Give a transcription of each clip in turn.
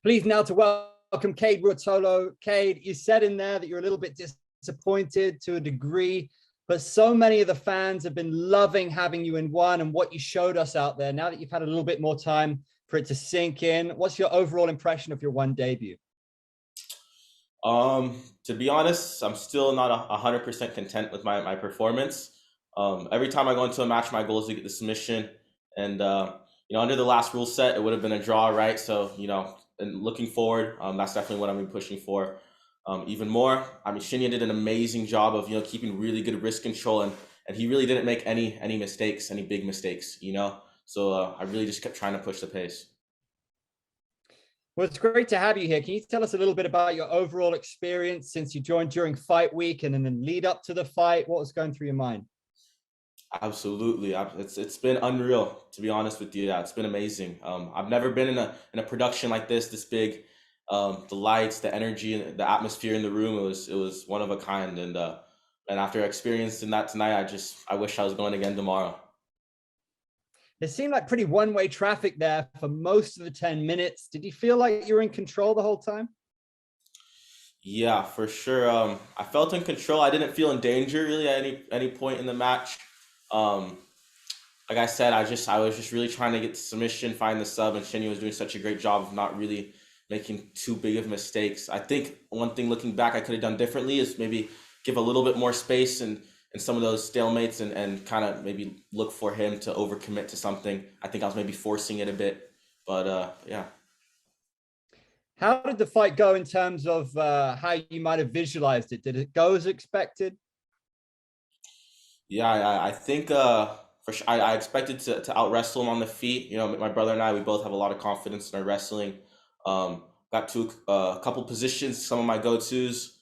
Pleased now to welcome Kade Ruotolo. Kade, you said in there that you're a little bit disappointed to a degree, but so many of the fans have been loving having you in ONE and what you showed us out there. Now that you've had a little bit more time for it to sink in, what's your overall impression of your ONE debut? To be honest, I'm still not 100% content with my performance. Every time I go into a match, my goal is to get the submission. And, under the last rule set, it would have been a draw, right? So, and looking forward, that's definitely what I'm pushing for. Even more, I mean, Shinya did an amazing job of, keeping really good wrist control. And he really didn't make any mistakes, any big mistakes, So I really just kept trying to push the pace. Well, it's great to have you here. Can you tell us a little bit about your overall experience since you joined during fight week and then lead up to the fight? What was going through your mind? Absolutely. It's been unreal, to be honest with you. Yeah, it's been amazing. I've never been in a production like this big. The lights, the energy, and the atmosphere in the room, it was one of a kind. And after experiencing that tonight, I wish I was going again tomorrow. It seemed like pretty one-way traffic there for most of the 10 minutes. Did you feel like you were in control the whole time? Yeah, for sure. I felt in control. I didn't feel in danger really at any point in the match. Um, like I said, I was just really trying to get the submission, find the sub, and Shinya was doing such a great job of not really making too big of mistakes. I think one thing looking back I could have done differently is maybe give a little bit more space and some of those stalemates and kind of maybe look for him to overcommit to something. I think I was maybe forcing it a bit, but yeah. How did the fight go in terms of how you might have visualized it? Did it go as expected? Yeah, I think for sure I expected to out wrestle him on the feet. My brother and I, we both have a lot of confidence in our wrestling. Got to a couple positions, some of my go-tos.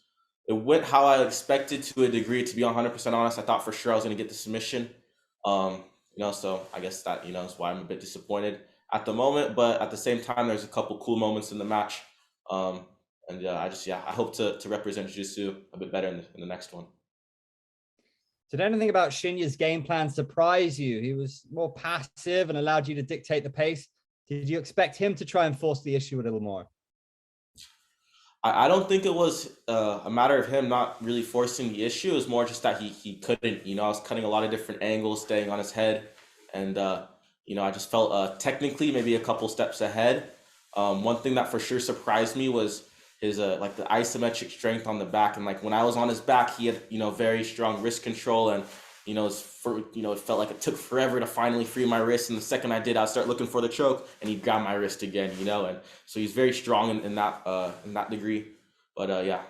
It went how I expected to a degree, to be 100% honest. I thought for sure I was going to get the submission. So I guess that, is why I'm a bit disappointed at the moment. But at the same time, there's a couple cool moments in the match. And I hope to represent Jiu-Jitsu a bit better in the next one. Did anything about Shinya's game plan surprise you? He was more passive and allowed you to dictate the pace. Did you expect him to try and force the issue a little more? I don't think it was a matter of him not really forcing the issue. It was more just that he couldn't. I was cutting a lot of different angles, staying on his head, and I just felt technically maybe a couple steps ahead. One thing that for sure surprised me was his like the isometric strength on the back, and like when I was on his back, he had very strong wrist control, and it felt like it took forever to finally free my wrist. And the second I did, I'd start looking for the choke, and he'd grab my wrist again. And so he's very strong in that degree. But yeah.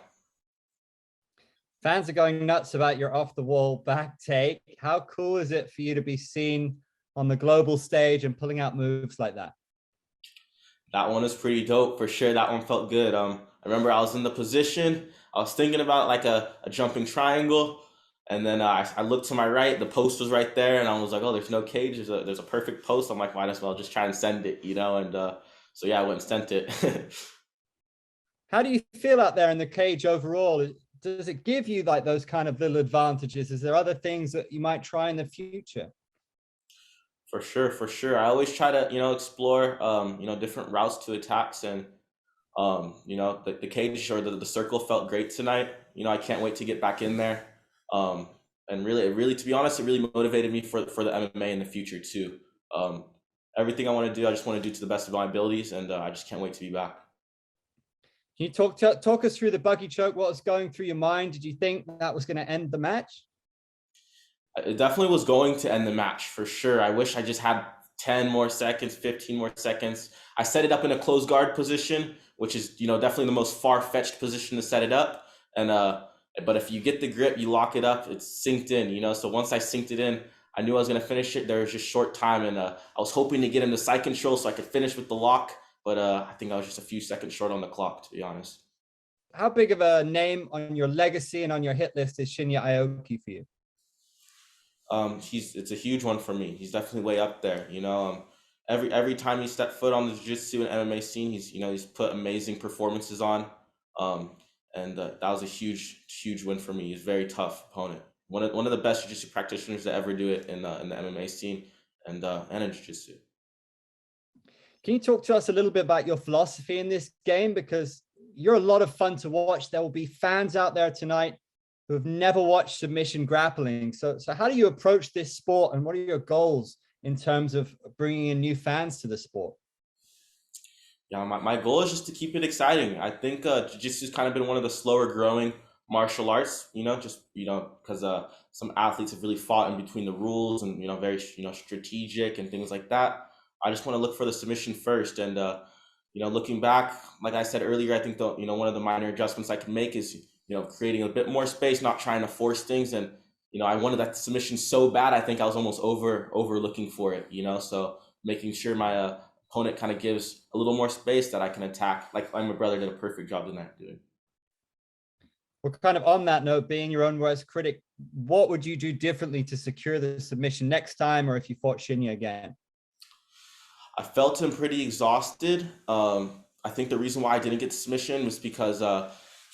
Fans are going nuts about your off the wall back take. How cool is it for you to be seen on the global stage and pulling out moves like that? That one is pretty dope for sure. That one felt good. I remember I was in the position. I was thinking about like a jumping triangle. And then I looked to my right, the post was right there, and I was like, oh, there's no cage, there's a perfect post. I'm like, might as well just try and send it, and so yeah, I went and sent it. How do you feel out there in the cage overall? Does it give you like those kind of little advantages? Is there other things that you might try in the future? For sure. I always try to, explore, different routes to attacks, and the cage or the circle felt great tonight. I can't wait to get back in there. And really, to be honest, it really motivated me for the MMA in the future too. Everything I want to do, I just want to do to the best of my abilities, and I just can't wait to be back. Can you talk us through the Buggy choke? What was going through your mind? Did you think that was going to end the match? It definitely was going to end the match for sure. I wish I just had 10 more seconds, 15 more seconds. I set it up in a closed guard position, which is, definitely the most far-fetched position to set it up. And but if you get the grip, you lock it up, it's synced in, So once I synced it in, I knew I was going to finish it. There was just short time, and I was hoping to get into side control so I could finish with the lock. But I think I was just a few seconds short on the clock, to be honest. How big of a name on your legacy and on your hit list is Shinya Aoki for you? It's a huge one for me. He's definitely way up there. Every time he stepped foot on the jiu-jitsu and MMA scene, he's put amazing performances on. And that was a huge win for me. He's a very tough opponent. One of the best jiu-jitsu practitioners to ever do it in the MMA scene and in jiu-jitsu. Can you talk to us a little bit about your philosophy in this game? Because you're a lot of fun to watch. There will be fans out there tonight who have never watched submission grappling. So how do you approach this sport, and what are your goals in terms of bringing in new fans to the sport? Yeah, my goal is just to keep it exciting. I think jiu-jitsu has kind of been one of the slower growing martial arts, because some athletes have really fought in between the rules and, very, strategic and things like that. I just want to look for the submission first. And, looking back, like I said earlier, I think one of the minor adjustments I can make is, creating a bit more space, not trying to force things. And, I wanted that submission so bad. I think I was almost over looking for it, so making sure my opponent kind of gives a little more space that I can attack, like my brother did a perfect job tonight doing. Well, kind of on that note, being your own worst critic, what would you do differently to secure the submission next time, or if you fought Shinya again? I felt him pretty exhausted. I think the reason why I didn't get the submission was because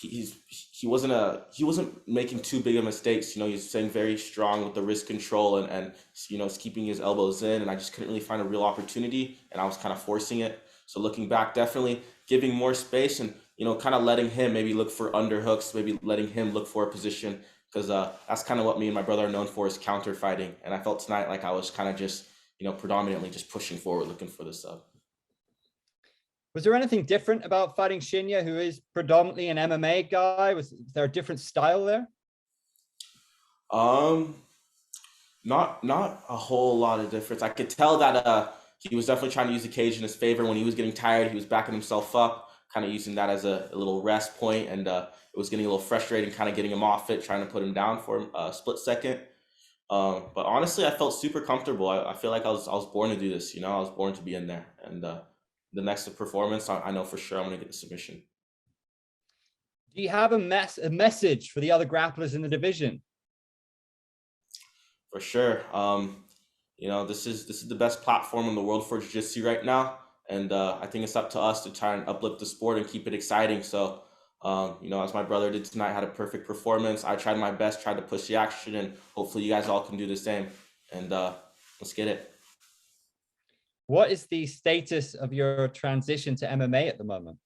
he wasn't making too big of mistakes. He's staying very strong with the wrist control and he's keeping his elbows in, and I just couldn't really find a real opportunity, and I was kind of forcing it. So looking back, definitely giving more space and kind of letting him maybe look for underhooks, maybe letting him look for a position, because that's kind of what me and my brother are known for, is counter fighting. And I felt tonight like I was kind of just predominantly just pushing forward, looking for the sub. Was there anything different about fighting Shinya, who is predominantly an MMA guy? Was there a different style there? Not a whole lot of difference. I could tell that he was definitely trying to use the cage in his favor. When he was getting tired, he was backing himself up, kind of using that as a little rest point, and it was getting a little frustrating, kind of getting him off it, trying to put him down for a split second. But honestly, I felt super comfortable. I feel like I was born to do this. I was born to be in there, and the next performance, I know for sure I'm going to get the submission. Do you have a message for the other grapplers in the division? For sure. This is the best platform in the world for jiu-jitsu right now, and I think it's up to us to try and uplift the sport and keep it exciting. So, as my brother did tonight, had a perfect performance. I tried my best, tried to push the action, and hopefully you guys all can do the same. And let's get it. What is the status of your transition to MMA at the moment?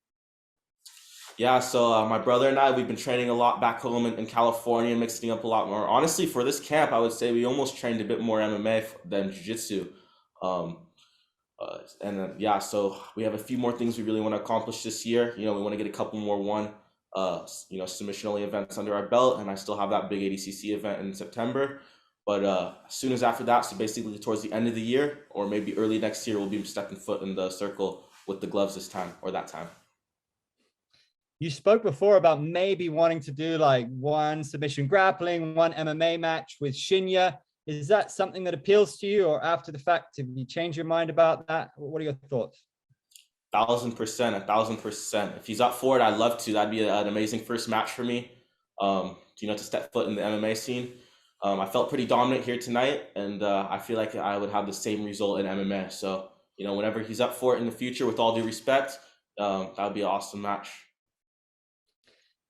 Yeah, so my brother and I, we've been training a lot back home in California, mixing up a lot more. Honestly, for this camp, I would say we almost trained a bit more MMA than jiu-jitsu. So we have a few more things we really want to accomplish this year. We want to get a couple more ONE submission-only events under our belt, and I still have that big ADCC event in September. But as soon as after that, so basically towards the end of the year or maybe early next year, we'll be stepping foot in the circle with the gloves this time or that time. You spoke before about maybe wanting to do like one submission grappling, one MMA match with Shinya. Is that something that appeals to you, or after the fact, have you changed your mind about that? What are your thoughts? 1,000%. If he's up for it, I'd love to. That'd be an amazing first match for me, to step foot in the MMA scene. I felt pretty dominant here tonight, and I feel like I would have the same result in MMA. So, whenever he's up for it in the future, with all due respect, that would be an awesome match.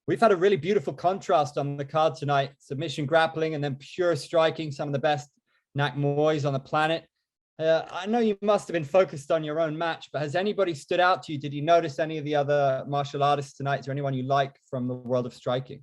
We've had a really beautiful contrast on the card tonight. Submission grappling and then pure striking, some of the best Nak Muays on the planet. I know you must have been focused on your own match, but has anybody stood out to you? Did you notice any of the other martial artists tonight? Is there anyone you like from the world of striking?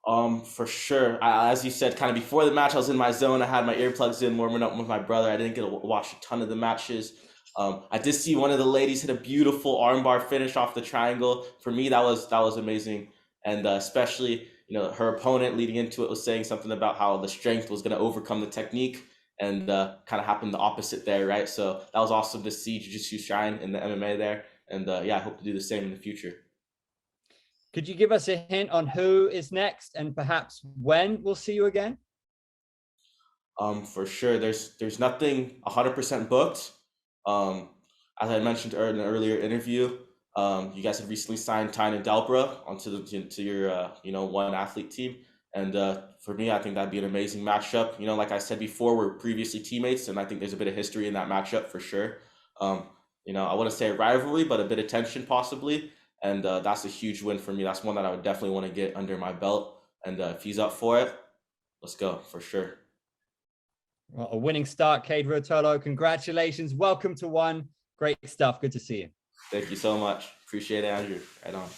For sure. As you said, kind of before the match, I was in my zone. I had my earplugs in, warming up with my brother. I didn't get to watch a ton of the matches. I did see one of the ladies hit a beautiful armbar finish off the triangle. For me, that was amazing. And especially, her opponent leading into it was saying something about how the strength was going to overcome the technique, and kind of happened the opposite there, right? So that was awesome to see jiu-jitsu shine in the MMA there. And I hope to do the same in the future. Could you give us a hint on who is next and perhaps when we'll see you again? For sure. There's nothing 100% booked. As I mentioned in an earlier interview, you guys have recently signed Tye and Delbra onto your ONE athlete team, and for me, I think that'd be an amazing matchup. Like I said before, we're previously teammates, and I think there's a bit of history in that matchup for sure. I wouldn't say a rivalry, but a bit of tension possibly, and that's a huge win for me. That's one that I would definitely want to get under my belt, and if he's up for it, let's go for sure. Well, a winning start, Kade Ruotolo. Congratulations. Welcome to ONE. Great stuff. Good to see you. Thank you so much. Appreciate it, Andrew. Right on.